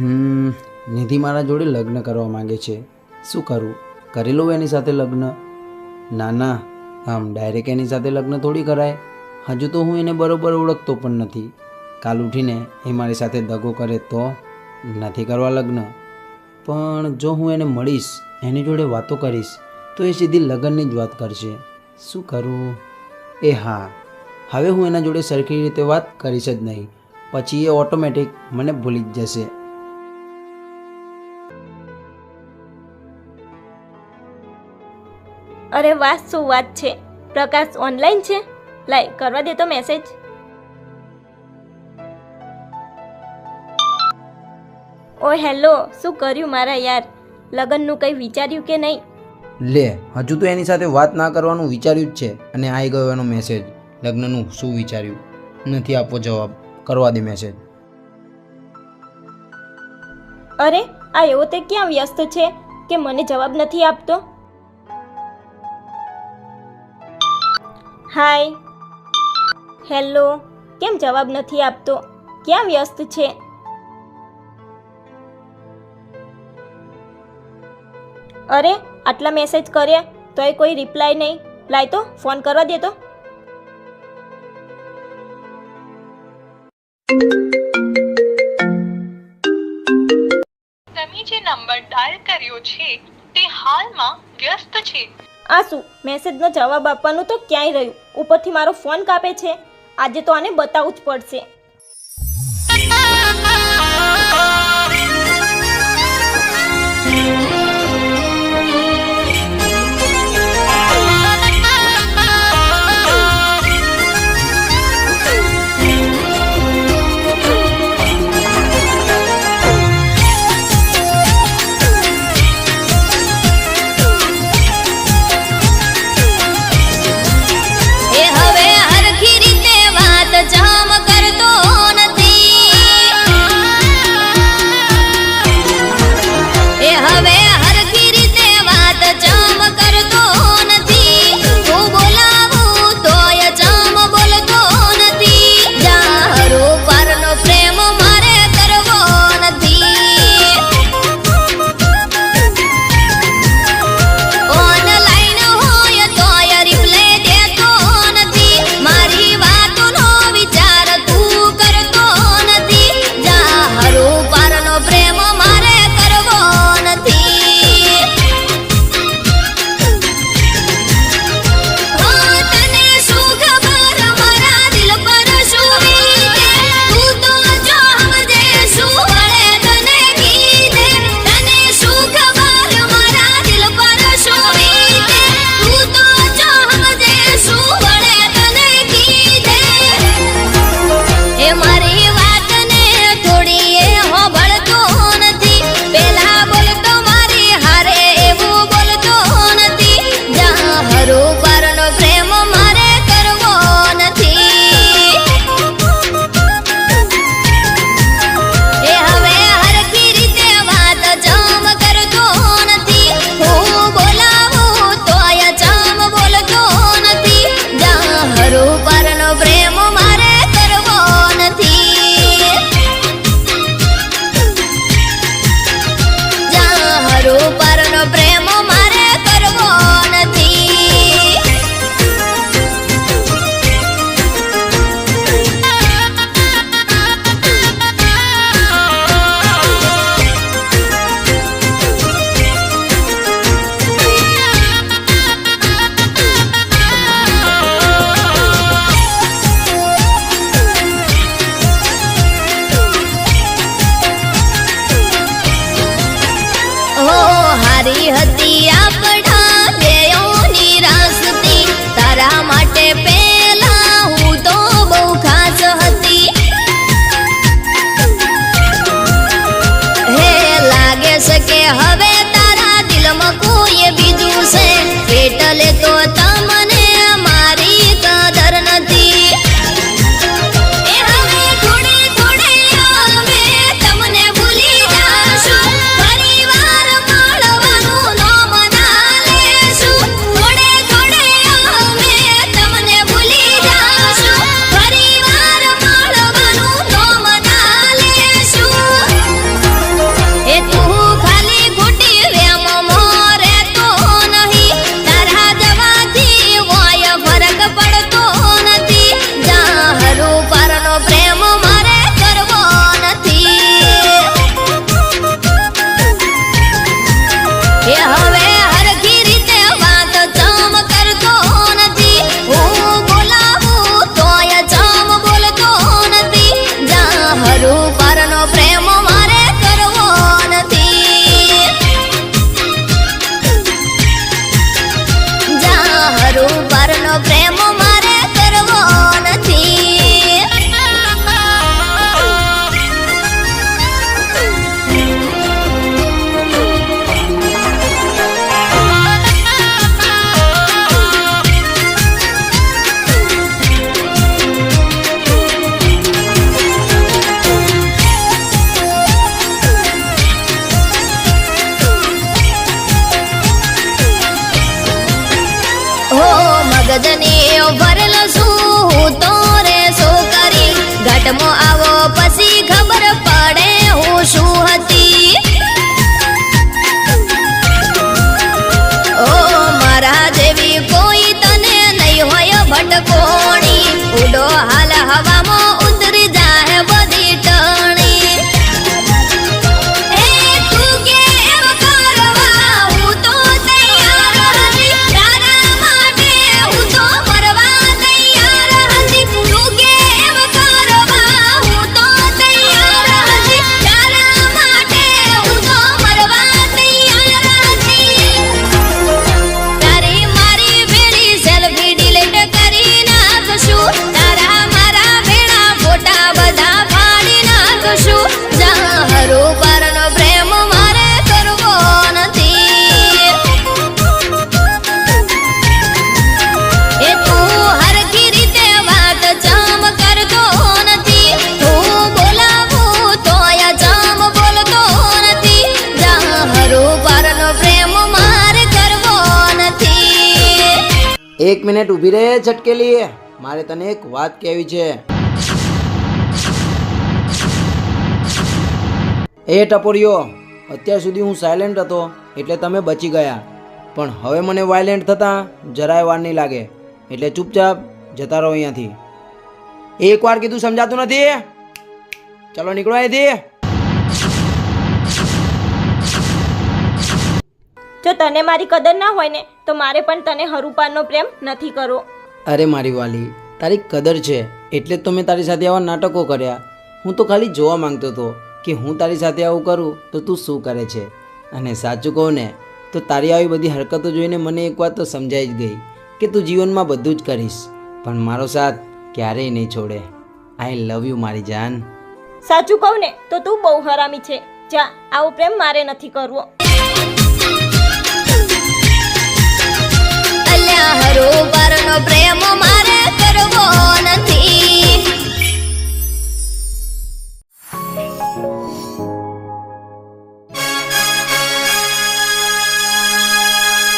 નિધિ મારા જોડે લગ્ન કરવા માંગે છે. શું કરું? કરી લઉં એની સાથે લગ્ન? ના ના, આમ ડાયરેક્ટ એની સાથે લગ્ન થોડી કરાય. હજુ તો હું એને બરોબર ઓળખતો પણ નથી. કાલ ઉઠીને એ મારી સાથે દગો કરે તો નથી કરવા લગ્ન. પણ જો હું એને મળીશ, એની જોડે વાતો કરીશ તો એ સીધી લગ્નની જ વાત કરશે. શું કરું? એ હા, હવે હું એના જોડે સરખી રીતે વાત કરીશ જ નહીં. પછી એ ઓટોમેટિક મને ભૂલી જ જશે. અરે વાહ, શું વાત છે! પ્રકાશ ઓનલાઈન છે? લાય કરવા દે તો મેસેજ. ઓ હેલો, શું કર્યું મારા યાર? લગ્નનું કંઈ વિચાર્યું કે નહીં? લે, હજુ તો એની સાથે વાત ના કરવાનું વિચાર્યું જ છે અને આવી ગયો એનો મેસેજ. લગ્નનું શું વિચાર્યું? નથી આપવો જવાબ. કરવા દે મેસેજ. અરે આ એવો તે ક્યાં વ્યસ્ત છે કે મને જવાબ નથી આપતો? હાય, હેલો, કેમ જવાબ નથી આપતો? ક્યાં વ્યસ્ત છે? અરે આટલા મેસેજ કર્યા તોય કોઈ રિપ્લાય નહીં. લાય તો ફોન કરવા દે તો. તમે જે નંબર ડાયલ કર્યો છે તે હાલમાં વ્યસ્ત છે. આ શું, મેસેજનો જવાબ આપવાનું તો ક્યાંય રહ્યું, ઉપરથી મારો ફોન કાપે છે. આજે તો આને બતાવવું જ પડશે. એ હવે હરખી રીતે વાત જામ કરતો નથી. રજની ભરેલો શું હું તો રે શું કરી ઘાટમાં આવો પછી ખબર પડે હું શું હતી ઓ મારા જેવી કોઈ તને નહીં હોય ભટકોણી ઉડો હાલ હવામાં ઉતરી જાય બધી ટણી એ તું કે એમ કરવા હું તો તૈયાર હતી તારા માટે હું તો મરવા તૈયાર હતી તું કે એમ કરવા હું તો તૈયાર હતી તારા માટે હું તો મરવા તૈયાર હતી તારી મારી ભેળી સેલ્ફી ડિલીટ કરી નાખશું તારા મારા ભેળા ફોટા બધા ફાડી નાખશું જાહરો પરનો પ્રેમ મારે કરવો નથી એ તું હરખી રીતે વાત જામ કરતો નથી તું બોલાવું તોય જામ બોલતો નથી જાહરો પરનો પ્રેમ મારે કરવો નથી 1 મિનિટ ઊભી રહે છટકેલી, મારે તને એક વાત કહેવી છે. એ ટપોરીઓ, અત્યાર સુધી હું સાયલેન્ટ હતો એટલે તમે બચી ગયા, પણ હવે મને વાયલેન્ટ થતાં જરાય વાર નહીં લાગે, એટલે ચૂપચાપ જતા રહો અહીંયાથી. એકવાર કીધું સમજાતું નથી? ચલો નીકળો અહીંથી. જો તને મારી કદર ના હોય ને તો મારે પણ તને હરુપારનો પ્રેમ નથી કરવો. અરે મારી વાલી, તારી કદર છે એટલે જ તો મેં તારી સાથે આવા નાટકો કર્યા. હું તો ખાલી જોવા માંગતો હતો કે હું તારી સાથે આવું કરું તો તું શું કરે છે. અને સાચું કહું ને તો તારી આવી બધી હરકતો જોઈને મને એક વાત તો સમજાઈ જ ગઈ કે તું જીવનમાં બધું જ કરીશ, પણ મારો સાથ ક્યારેય નહીં છોડે. આઈ લવ યુ મારી જાન. સાચું કહું ને તો તું બહુ હરામી છે. જા, આવો પ્રેમ મારે નથી કરવો. અલ્યા હરો પરનો પ્રેમ મારે